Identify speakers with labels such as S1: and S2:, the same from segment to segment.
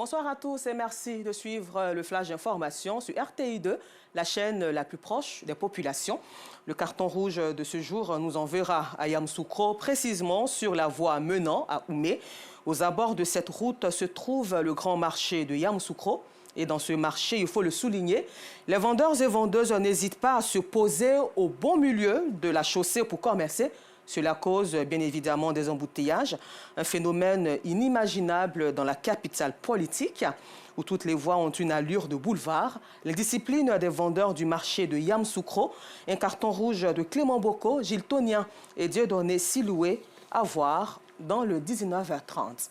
S1: Bonsoir à tous et merci de suivre le flash d'information sur RTI2, la chaîne la plus proche des populations. Le carton rouge de ce jour nous enverra à Yamoussoukro, précisément sur la voie menant à Oumé. Aux abords de cette route se trouve le grand marché de Yamoussoukro. Et dans ce marché, il faut le souligner, les vendeurs et vendeuses n'hésitent pas à se poser au bon milieu de la chaussée pour commercer. Cela cause bien évidemment des embouteillages, un phénomène inimaginable dans la capitale politique où toutes les voies ont une allure de boulevard. Les disciplines des vendeurs du marché de Yamoussoukro, un carton rouge de Clément Boko, Gilles Tonien et Dieudonné Siloué à voir dans le 19h30.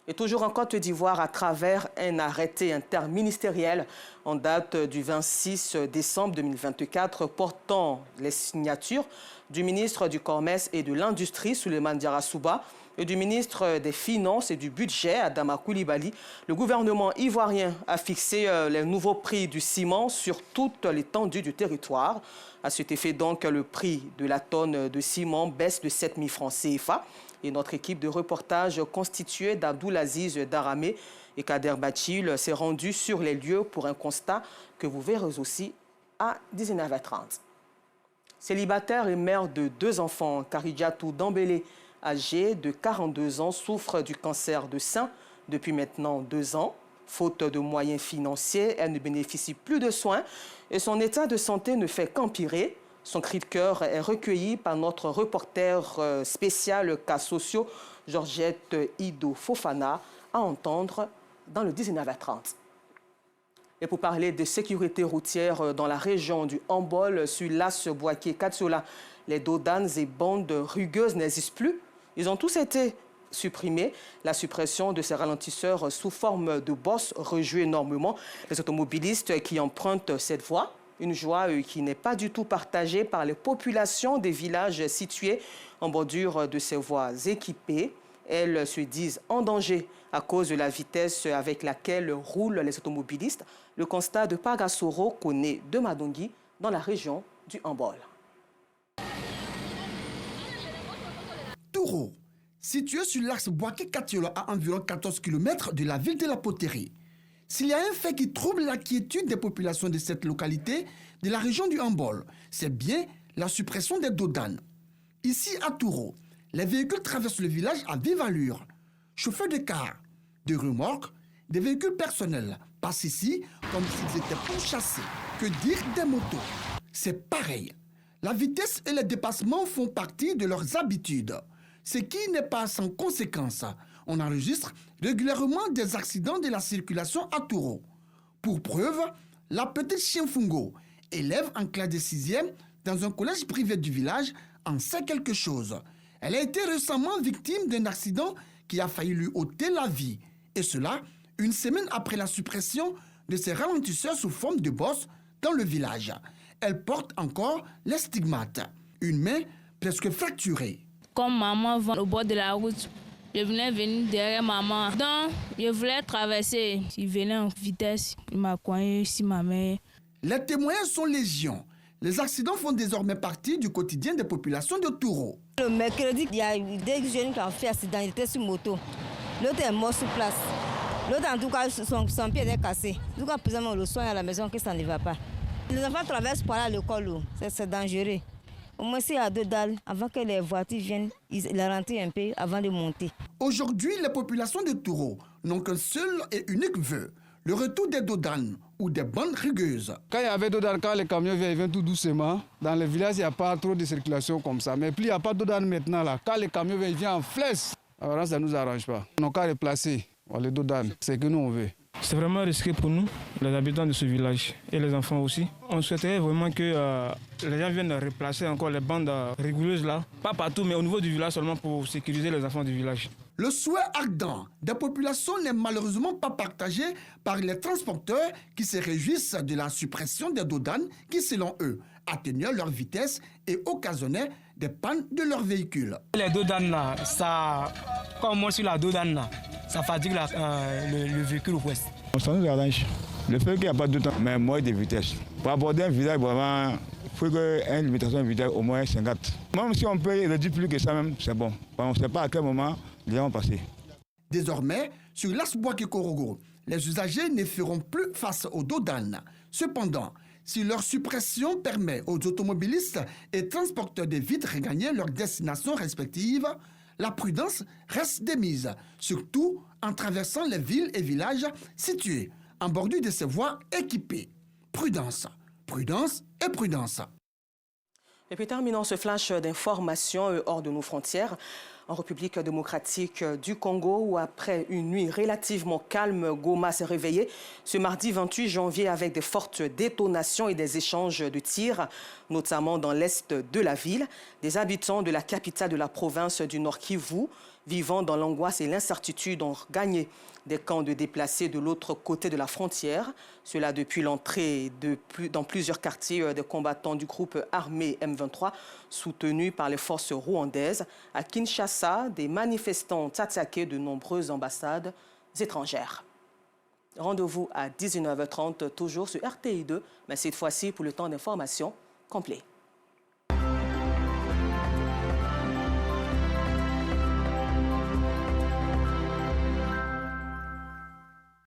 S1: Et toujours en Côte d'Ivoire, à travers un arrêté interministériel en date du 26 décembre 2024 portant les signatures du ministre du Commerce et de l'Industrie, Souleymane Diarra-Souba, et du ministre des Finances et du Budget, Adama Coulibaly, le gouvernement ivoirien a fixé les nouveaux prix du ciment sur toute l'étendue du territoire. À cet effet, donc, le prix de la tonne de ciment baisse de 7 000 francs CFA. Et notre équipe de reportage constituée d'Abdoulaziz Daramé et Kader Bathil s'est rendue sur les lieux pour un constat que vous verrez aussi à 19h30. Célibataire et mère de 2 enfants, Karidjatou Dambélé, âgée de 42 ans, souffre du cancer de sein depuis maintenant 2 ans. Faute de moyens financiers, elle ne bénéficie plus de soins et son état de santé ne fait qu'empirer. Son cri de cœur est recueilli par notre reporter spécial cas sociaux, Georgette Ido Fofana, à entendre dans le 19h30. Et pour parler de sécurité routière dans la région du Hambol, sur l'As Boaké-Katsola, les dodanes et bandes rugueuses n'existent plus. Ils ont tous été supprimés. La suppression de ces ralentisseurs sous forme de bosses réjouit énormément les automobilistes qui empruntent cette voie. Une joie qui n'est pas du tout partagée par les populations des villages situés en bordure de ces voies équipées. Elles se disent en danger à cause de la vitesse avec laquelle roulent les automobilistes. Le constat de Pagasoro connaît de Madongui dans la région du Hambol.
S2: Touro, situé sur l'axe Boaké-Katiola à environ 14 km de la ville de la Poterie. S'il y a un fait qui trouble la quiétude des populations de cette localité, de la région du Hambol, c'est bien la suppression des dodanes. Ici à Touro, les véhicules traversent le village à vive allure. Chauffeurs de cars, de remorques, des véhicules personnels passent ici comme s'ils étaient pourchassés. Que dire des motos? C'est pareil. La vitesse et les dépassements font partie de leurs habitudes. Ce qui n'est pas sans conséquence. On enregistre régulièrement des accidents de la circulation à Touro. Pour preuve, la petite Chienfungo, élève en classe de 6e dans un collège privé du village, en sait quelque chose. Elle a été récemment victime d'un accident qui a failli lui ôter la vie. Et cela, une semaine après la suppression de ces ralentisseurs sous forme de bosses dans le village. Elle porte encore les stigmates. Une main presque fracturée.
S3: Comme maman va au bord de la route, je venir derrière maman. Donc, je voulais traverser. Il venait en vitesse. Il m'a coincé sur ma main.
S2: Les témoins sont légion. Les accidents font désormais partie du quotidien des populations de Touro.
S4: Le mercredi, il y a eu 2 jeunes qui ont fait accident. Ils étaient sur moto. L'autre est mort sur place. L'autre, en tout cas, son pied est cassé. En tout cas, présentement, le soin à la maison, que ça ne va pas. Les enfants traversent par là l'école. C'est dangereux. Au moins, s'il y a 2 dalles, avant que les voitures viennent, ils ralentissent un peu avant de monter.
S2: Aujourd'hui, les populations de Touro n'ont qu'un seul et unique vœu, le retour des dodanes ou des bandes rugueuses.
S5: Quand il y avait dodanes, quand les camions viennent tout doucement, dans les villages, il n'y a pas trop de circulation comme ça. Mais plus il n'y a pas de dodanes maintenant, là, quand les camions viennent en flèche, alors ça ne nous arrange pas. On n'a qu'à replacer les dodanes, c'est ce que nous on veut.
S6: C'est vraiment risqué pour nous, les habitants de ce village et les enfants aussi. On souhaiterait vraiment que les gens viennent replacer encore les bandes rigoureuses là. Pas partout, mais au niveau du village seulement pour sécuriser les enfants du village.
S2: Le souhait ardent des populations n'est malheureusement pas partagé par les transporteurs qui se réjouissent de la suppression des dodanes qui, selon eux, atténuaient leur vitesse et occasionnaient des pannes de leurs véhicules.
S7: Les dodanes là, ça, quand on monte sur la dodane là, ça fatigue le véhicule presque.
S8: Ça nous arrange. Le fait qu'il n'y a pas de temps, mais moins de vitesse. Pour aborder un village, vraiment, il faut qu'il y ait une limitation de vitesse au moins 50. Même si on peut réduire plus que ça même, c'est bon. On ne sait pas à quel moment les gens vont passer.
S2: Désormais, sur l'As Boaké-Korogo, Les usagers ne feront plus face aux dos d'âne. Cependant, si leur suppression permet aux automobilistes et transporteurs de vite regagner leurs destinations respectives, la prudence reste de mise, surtout en traversant les villes et villages situés en bordure de ces voies équipées. Prudence, prudence et prudence.
S1: Et puis terminons ce flash d'informations hors de nos frontières. En République démocratique du Congo, où après une nuit relativement calme, Goma s'est réveillé ce mardi 28 janvier avec des fortes détonations et des échanges de tirs, notamment dans l'est de la ville. Des habitants de la capitale de la province du Nord Kivu, vivant dans l'angoisse et l'incertitude, ont gagné des camps de déplacés de l'autre côté de la frontière. Cela depuis l'entrée dans plusieurs quartiers des combattants du groupe armé M23, soutenus par les forces rwandaises. À Kinshasa, des manifestants ont attaqué de nombreuses ambassades étrangères. Rendez-vous à 19h30, toujours sur RTI2, mais cette fois-ci pour le temps d'information complet.